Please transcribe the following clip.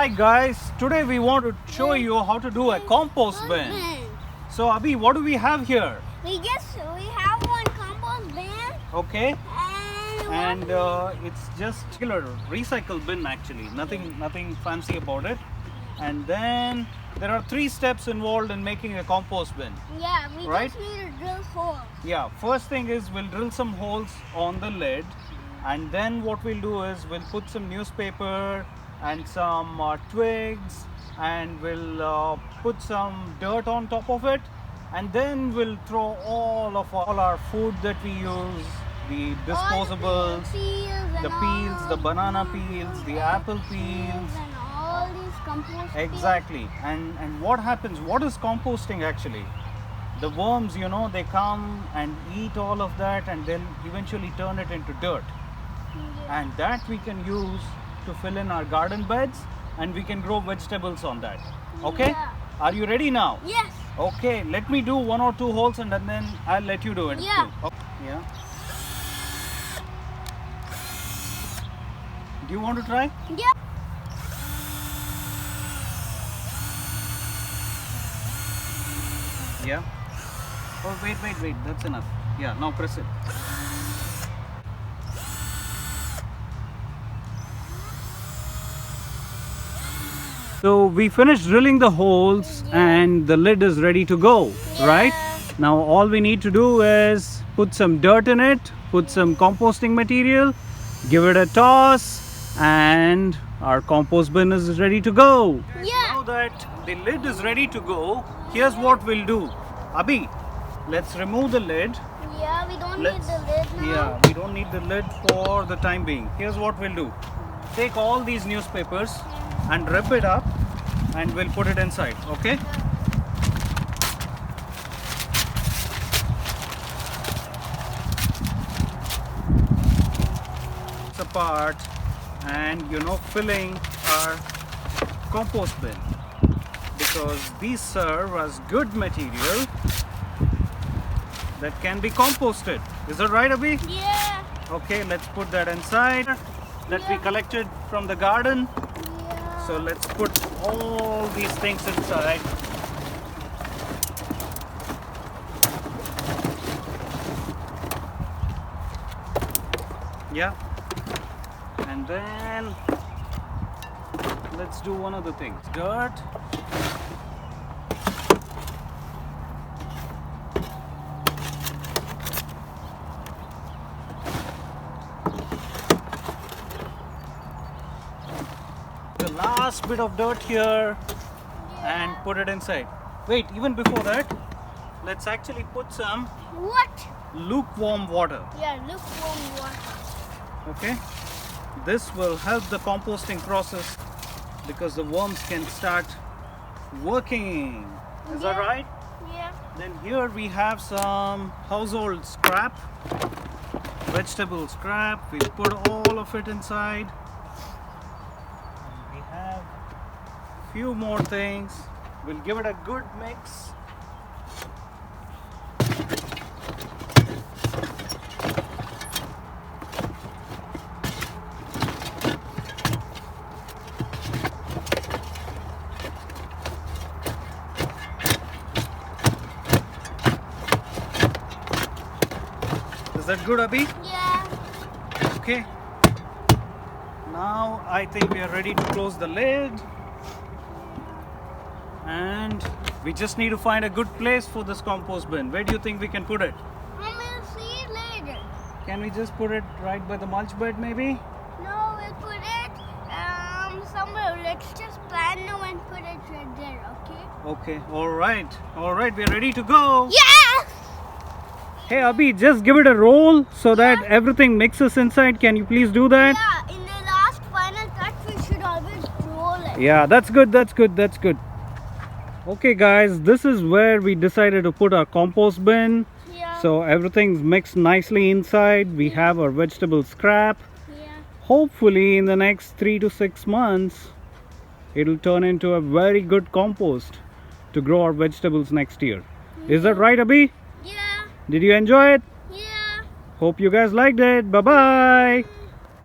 Hi guys, today we want to show you how to do a compost bin. So Abhi, what do we have here? We have one compost bin. Okay. And It's just regular recycle bin actually, nothing fancy about it. And then there are 3 steps involved in making a compost bin. yeah, we Right? just need to drill holes. Yeah, first thing is we'll drill some holes on the lid, and then what we'll do is we'll put some newspaper and some twigs, and we'll put some dirt on top of it, and then we'll throw all our food that we use, the disposables, the peels, the banana peels, the apple peels. And all these compost Exactly. And what happens? What is composting actually? The worms, they come and eat all of that, and they'll eventually turn it into dirt. And that we can use to fill in our garden beds, and we can grow vegetables on that. Okay? Yeah. Are you ready now? Yes. Okay, let me do 1 or 2 holes, and then I'll let you do it Yeah. too. Okay. Yeah. Do you want to try? Yeah. Yeah. Oh, wait. That's enough. Yeah, now press it. So we finished drilling the holes and the lid is ready to go, right? Now all we need to do is put some dirt in it, put some composting material, give it a toss, and our compost bin is ready to go. Yeah. Now that the lid is ready to go, here's what we'll do. Abhi, let's remove the lid. Yeah, we don't need the lid now. Yeah, we don't need the lid for the time being. Here's what we'll do. Take all these newspapers and rip it up, and we'll put it inside, okay? It's apart, and filling our compost bin, because these serve as good material that can be composted. Is that right, Abhi? Yeah. Okay, let's put that inside that we collected from the garden. Yeah. So let's put all these things inside. Yeah. And then let's do one other thing. Dirt. The last bit of dirt here, and put it inside. Wait, even before that, let's actually put some What? lukewarm water. Yeah, lukewarm water. Okay, this will help the composting process because the worms can start working. Is that Yeah. right? Yeah. Then here we have some household scrap, vegetable scrap. We put all of it inside. We have few more things. We'll give it a good mix. Is that good, Abhi? Yeah. Okay. Now I think we are ready to close the lid. And we just need to find a good place for this compost bin. Where do you think we can put it? We'll see later. Can we just put it right by the mulch bed maybe? No, we'll put it somewhere. Let's just plan now and put it right there, okay? Okay, alright, we are ready to go. Yeah! Hey Abhi, just give it a roll so that everything mixes inside. Can you please do that? Yeah, in the last final cut, we should always roll it. Yeah, that's good. Okay guys, this is where we decided to put our compost bin. Yeah. So everything's mixed nicely inside. We have our vegetable scrap. Yeah. Hopefully in the next 3 to 6 months, it'll turn into a very good compost to grow our vegetables next year. Is that right, Abhi? Yeah. Did you enjoy it? Yeah. Hope you guys liked it. Bye bye.